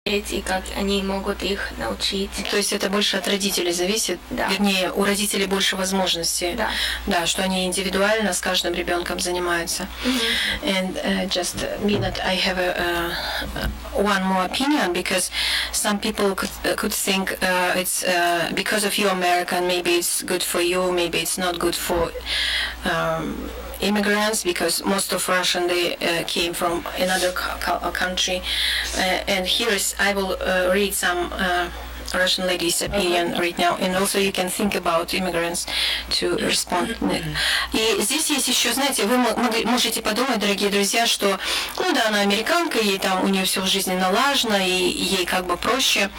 и как они могут их научить. То есть это больше от родителей зависит, Да. Вернее, у родителей больше возможностей, Да. что они индивидуально с каждым ребенком занимаются. And just me that I have one more opinion, because some people could think it's because of you American, maybe it's good for you, maybe it's not good for immigrants, because most of Russian they came from another country, and here is I will read some Russian lady's opinion right now, and also you can think about immigrants to respond. И здесь есть еще, знаете, вы можете подумать, дорогие друзья, что, ну да, она американка, ей там, у нее все в жизни налажено, и ей как бы проще.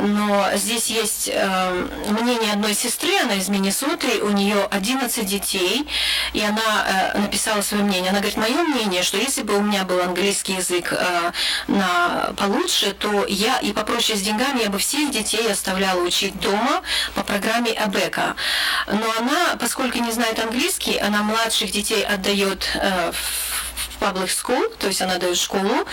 Но здесь есть мнение одной сестры, она из Миннесоты, у нее 11 детей, и она написала свое мнение. Она говорит, мое мнение, что если бы у меня был английский язык получше, то я и попроще с деньгами, я бы всех детей оставляла учить дома по программе АБЭКа. Но она, поскольку не знает английский, она младших детей отдает в public school, то есть она дает школу,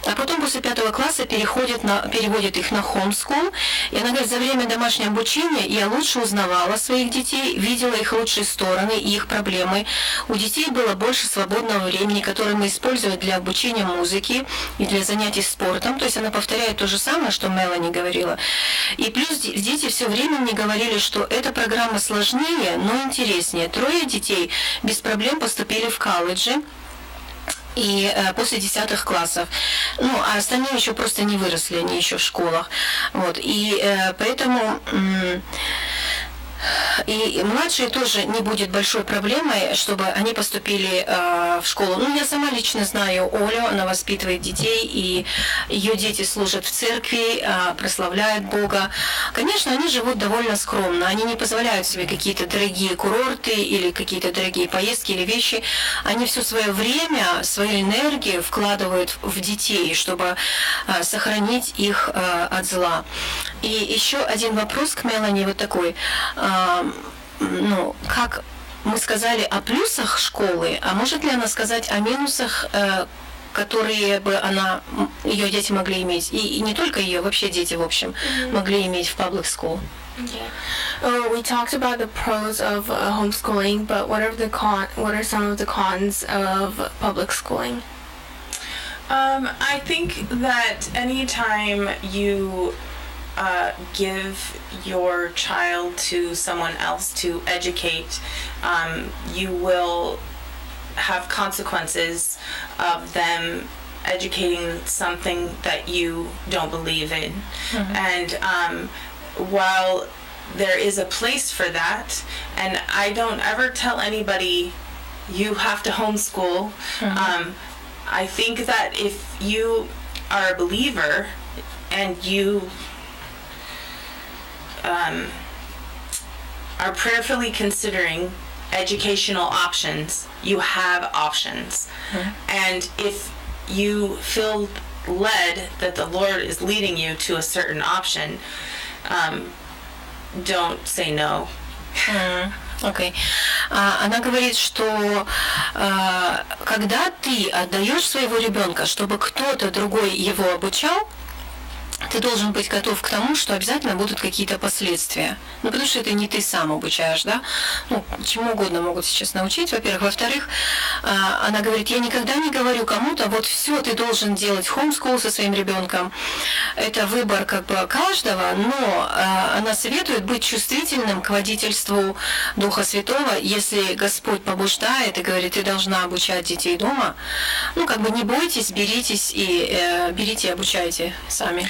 а потом после 5 класса переводит их на homeschool. И она говорит, за время домашнего обучения я лучше узнавала своих детей, видела их лучшие стороны и их проблемы. У детей было больше свободного времени, которое мы используем для обучения музыки и для занятий спортом. То есть она повторяет то же самое, что Мелани говорила. И плюс дети все время мне говорили, что эта программа сложнее, но интереснее. 3 детей без проблем поступили в колледжи. И после 10 классов. Ну, а остальные еще просто не выросли, они еще в школах. Вот. И поэтому... И младшие тоже не будет большой проблемой, чтобы они поступили в школу. Ну, я сама лично знаю Олю, она воспитывает детей, и ее дети служат в церкви, прославляют Бога. Конечно, они живут довольно скромно, они не позволяют себе какие-то дорогие курорты или какие-то дорогие поездки или вещи. Они все свое время, свою энергию вкладывают в детей, чтобы сохранить их от зла. И еще один вопрос к Мелани вот такой. Ну, как мы сказали о плюсах школы, а может ли она сказать о минусах, которые бы ее дети могли иметь, и не только ее, вообще дети, в общем, могли иметь в public school? Yeah. We talked about the pros of homeschooling, but what are some of the cons of public schooling? I think that anytime you give your child to someone else to educate, you will have consequences of them educating something that you don't believe in. And while there is a place for that, and I don't ever tell anybody you have to homeschool, I think that if you are a believer and you are prayerfully considering educational options, you have options. And if you feel led that the Lord is leading you to a certain option, don't say no. Окей. Она говорит, что когда ты отдаешь своего ребенка, чтобы кто-то другой его обучал, ты должен быть готов к тому, что обязательно будут какие-то последствия. Ну, потому что это не ты сам обучаешь, да? Ну, чему угодно могут сейчас научить, во-первых. Во-вторых, она говорит, я никогда не говорю кому-то, вот все ты должен делать homeschool со своим ребенком. Это выбор как бы каждого, но она советует быть чувствительным к водительству Духа Святого, если Господь побуждает и говорит, ты должна обучать детей дома. Ну, как бы не бойтесь, берите и обучайте сами.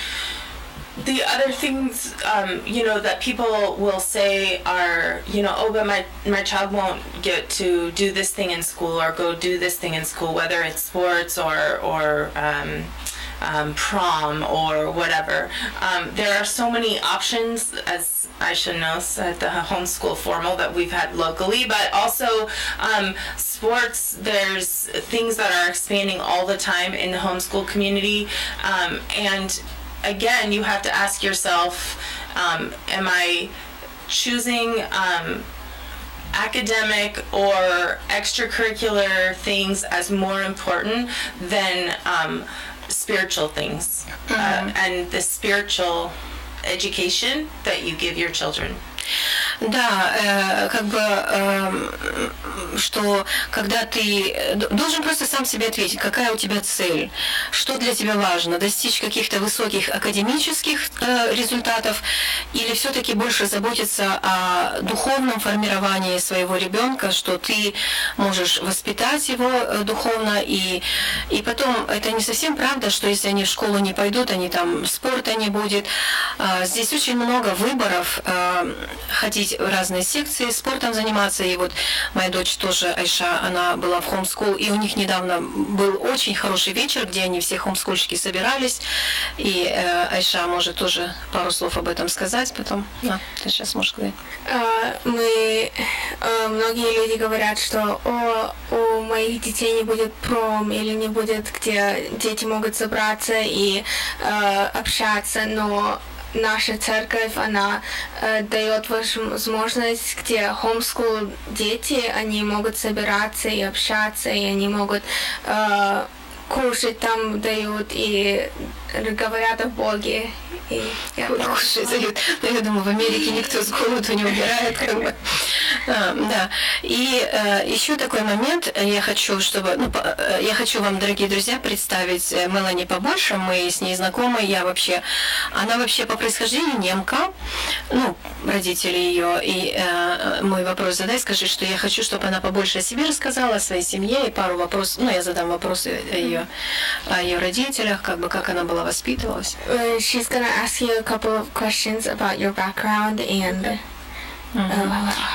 The other things, that people will say are, oh, but my child won't get to do this thing in school or go do this thing in school, whether it's sports or prom or whatever. There are so many options, as Aisha knows, at the homeschool formal that we've had locally, but also sports, there's things that are expanding all the time in the homeschool community, and again, you have to ask yourself, am I choosing academic or extracurricular things as more important than spiritual things and the spiritual education that you give your children. Да, как бы, что когда ты должен просто сам себе ответить, какая у тебя цель, что для тебя важно, достичь каких-то высоких академических результатов или все-таки больше заботиться о духовном формировании своего ребенка, что ты можешь воспитать его духовно, и потом это не совсем правда, что если они в школу не пойдут, они там спорта не будет. Здесь очень много выборов, ходить в разные секции, спортом заниматься. И вот моя дочь тоже, Айша, она была в хоумскул, и у них недавно был очень хороший вечер, где они все хоумскульщики собирались. И Айша может тоже пару слов об этом сказать потом. Да, ты сейчас можешь сказать. Многие люди говорят, что у моих детей не будет пром или не будет, где дети могут собраться и общаться, но наша церковь, она дает возможность, где homeschool дети, они могут собираться и общаться, и они могут кушать там дают, и говорят о Боге. Кушать дают. Но я думаю, в Америке никто с голоду не умирает, как бы. Да. И еще такой момент, я хочу вам, дорогие друзья, представить Мелани побольше. Мы с ней знакомы. Она вообще по происхождению немка, родители ее. И мой вопрос задай, скажи, что я хочу, чтобы она побольше о себе рассказала, о своей семье, и пару вопросов, я задам вопросы о ее родителях, как она была воспитывалась. She's gonna ask you a couple of questions about your background and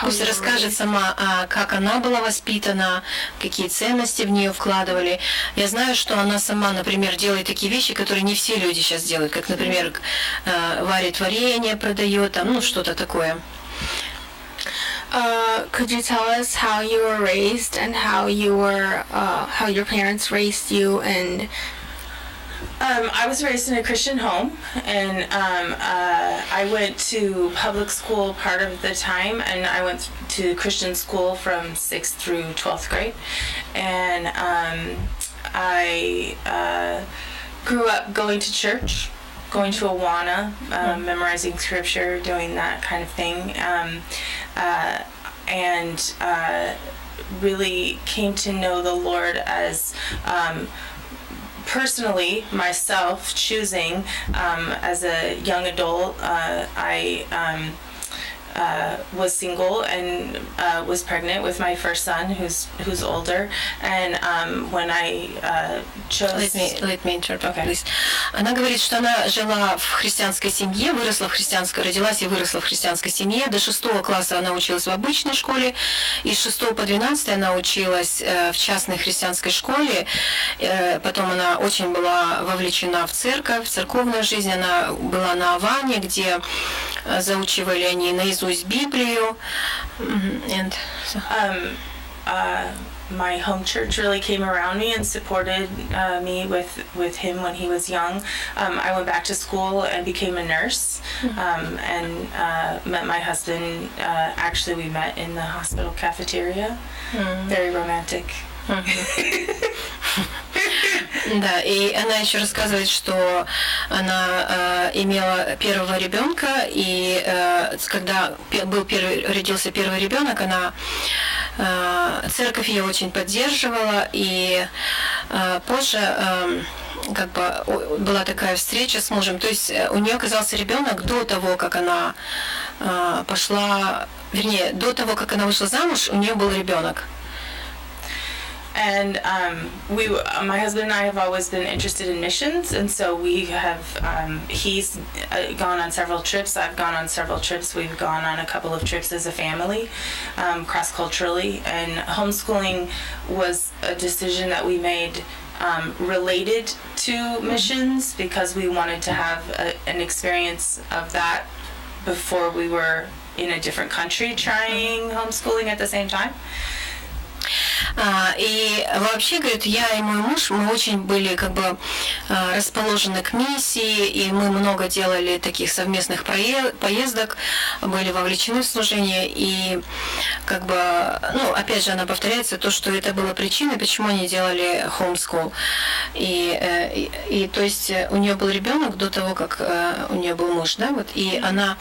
Пусть расскажет сама, как она была воспитана, какие ценности в нее вкладывали. Я знаю, что она сама, например, делает такие вещи, которые не все люди сейчас делают, как, например, варит варенье, продает, там, что-то такое. Could you tell us how you were raised and how your parents raised you? And I was raised in a Christian home, and I went to public school part of the time, and I went to Christian school from 6th through 12th grade. And I grew up going to church, going to Awana, memorizing scripture, doing that kind of thing, and really came to know the Lord as personally, myself, choosing as a young adult. I was single and was pregnant with my first son, who's older, and when I chose. Let me interrupt, please. Она говорит, что она жила в христианской семье, родилась и выросла в христианской семье. До 6 класса она училась в обычной школе, и с 6 по 12 она училась в частной христианской школе. Потом она очень была вовлечена в церковь, в церковную жизнь. Она была на Аване, где заучивали они наизусть Библию. My home church really came around me and supported me with him when he was young. I went back to school and became a nurse, and met my husband. Actually, we met in the hospital cafeteria. Very romantic. Да, и она еще рассказывает, что она имела первого ребенка, и когда родился первый ребенок, церковь ее очень поддерживала, и позже была такая встреча с мужем, то есть у нее оказался ребенок до того, как она до того, как она вышла замуж, у нее был ребенок. And my husband and I have always been interested in missions, and so we have. He's gone on several trips. I've gone on several trips. We've gone on a couple of trips as a family, cross-culturally. And homeschooling was a decision that we made related to missions because we wanted to have an experience of that before we were in a different country trying homeschooling at the same time. И вообще, говорит, я и мой муж, мы очень были как бы расположены к миссии, и мы много делали таких совместных поездок, были вовлечены в служение, и как бы, ну, опять же, она повторяется, то, что это было причиной, почему они делали homeschool. И то есть у нее был ребенок до того, как у нее был муж, да, вот, и она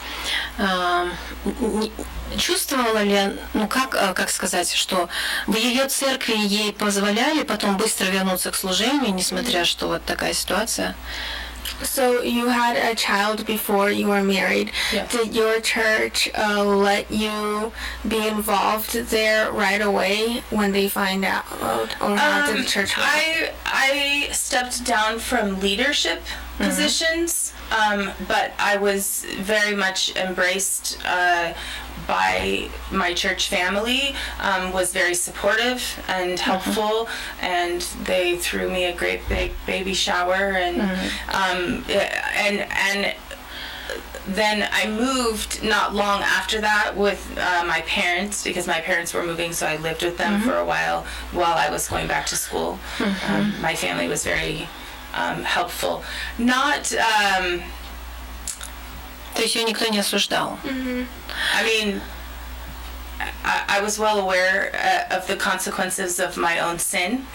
чувствовала ли, ну как сказать, что в ее церкви ей позволяли потом быстро вернуться к служению, несмотря что вот такая ситуация? So you had a child before you were married. Yes. Did your church let you be involved there right away when they find out, or how did the church work? I stepped down from leadership positions, but I was very much embraced by my church family, was very supportive and helpful, and they threw me a great big baby shower, and then I moved not long after that with my parents, because my parents were moving, so I lived with them for a while I was going back to school. My family was very helpful. Not То есть ее никто не осуждал? I mean, I was well aware of the consequences of my own sin.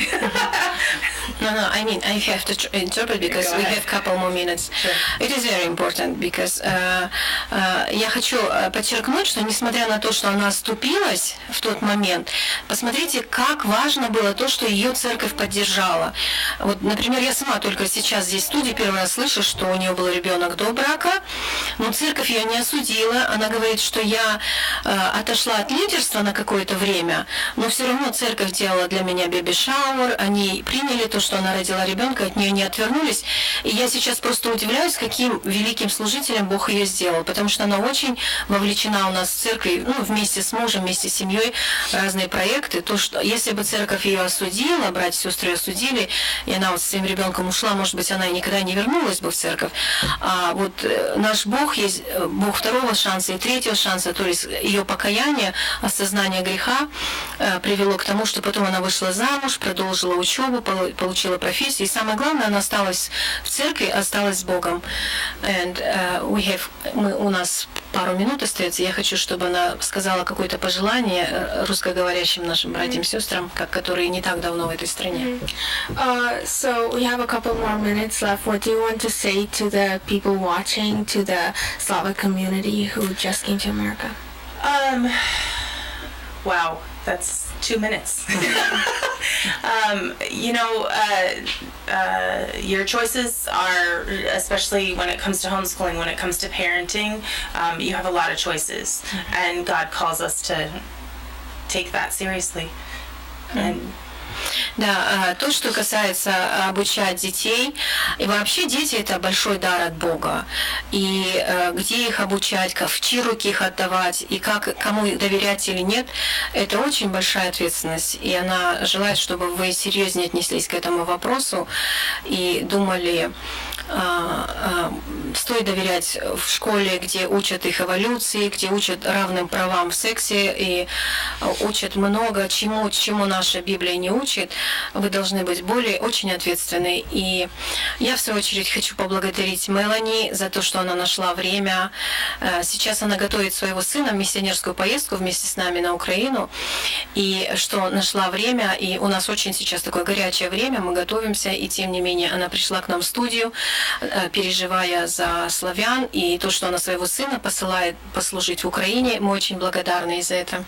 No, I mean, I have to interpret because we have a couple more minutes. Sure. It is very important because я хочу подчеркнуть, что несмотря на то, что она оступилась в тот момент, посмотрите, как важно было то, что ее церковь поддержала. Вот, например, я сама только сейчас здесь в студии первый раз слышу, что у нее был ребенок до брака, но церковь ее не осудила. Она говорит, что я отошла от лидерства на какое-то время, но все равно церковь делала для меня бэби-шауэр, они приняли то, что она родила ребенка, от нее не отвернулись. И я сейчас просто удивляюсь, каким великим служителем Бог ее сделал, потому что она очень вовлечена у нас в церкви, ну, вместе с мужем, вместе с семьей, разные проекты. То, что если бы церковь ее осудила, братья и сестры ее осудили, и она вот с своим ребенком ушла, может быть, она и никогда не вернулась бы в церковь. А вот наш Бог есть Бог второго шанса и третьего шанса, то есть ее покаяние, осознание греха привело к тому, что потом она вышла замуж, продолжила учебу, получила профессию, и самое главное, она осталась в церкви, осталась с Богом. And у нас пару минут остается, я хочу, чтобы она сказала какое-то пожелание русскоговорящим нашим братьям и сестрам, которые не так давно в этой стране. So we have a couple more minutes left. What do you want to say to the people watching, to the Slavic community who just came to America? Wow, that's 2 minutes. Your choices are, especially when it comes to homeschooling, when it comes to parenting, you have a lot of choices, and God calls us to take that seriously. Да, то, что касается обучать детей, и вообще дети – это большой дар от Бога. И где их обучать, в чьи руки их отдавать, и кому доверять или нет, это очень большая ответственность. И она желает, чтобы вы серьезнее отнеслись к этому вопросу и думали, стоит доверять в школе, где учат их эволюции, где учат равным правам в сексе и учат много чему наша Библия не учит. Вы должны быть очень ответственны. И я, в свою очередь, хочу поблагодарить Мелани за то, что она нашла время. Сейчас она готовит своего сына в миссионерскую поездку вместе с нами на Украину. И что нашла время. И у нас очень сейчас такое горячее время, мы готовимся. И тем не менее, она пришла к нам в студию, переживая за славян. И то, что она своего сына посылает послужить в Украине, мы очень благодарны за это.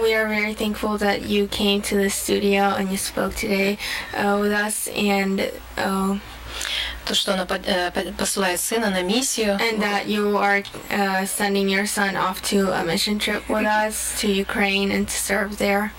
We are very thankful that you came to the studio and you spoke today with us, and то, что она посылает сына на миссию, and that you are sending your son off to a mission trip with us to Ukraine and to serve there.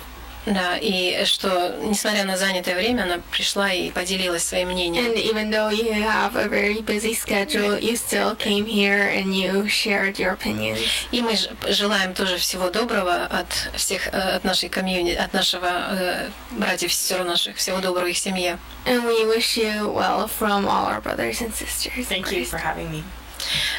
Да, и что, несмотря на занятое время, она пришла и поделилась своим мнением. And even though you have a very busy schedule, you still came here and you shared your opinions. И мы желаем тоже всего доброго от всех, от нашей комьюнити, от нашего братьев и сестер наших, всего доброго их семье. And we wish you well from all our brothers and sisters. Thank you for having me.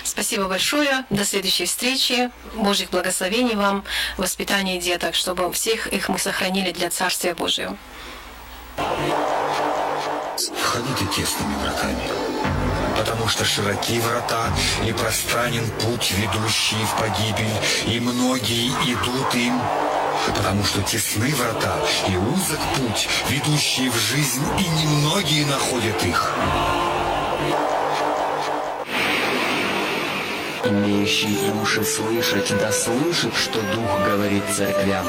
Спасибо большое. До следующей встречи. Божьих благословений вам, воспитания деток, чтобы всех их мы сохранили для Царствия Божьего. Входите тесными вратами, потому что широки врата и пространен путь, ведущий в погибель, и многие идут им. Потому что тесны врата и узок путь, ведущий в жизнь, и немногие находят их. Имеющий уши слышать, да слышит, что Дух говорит церквям.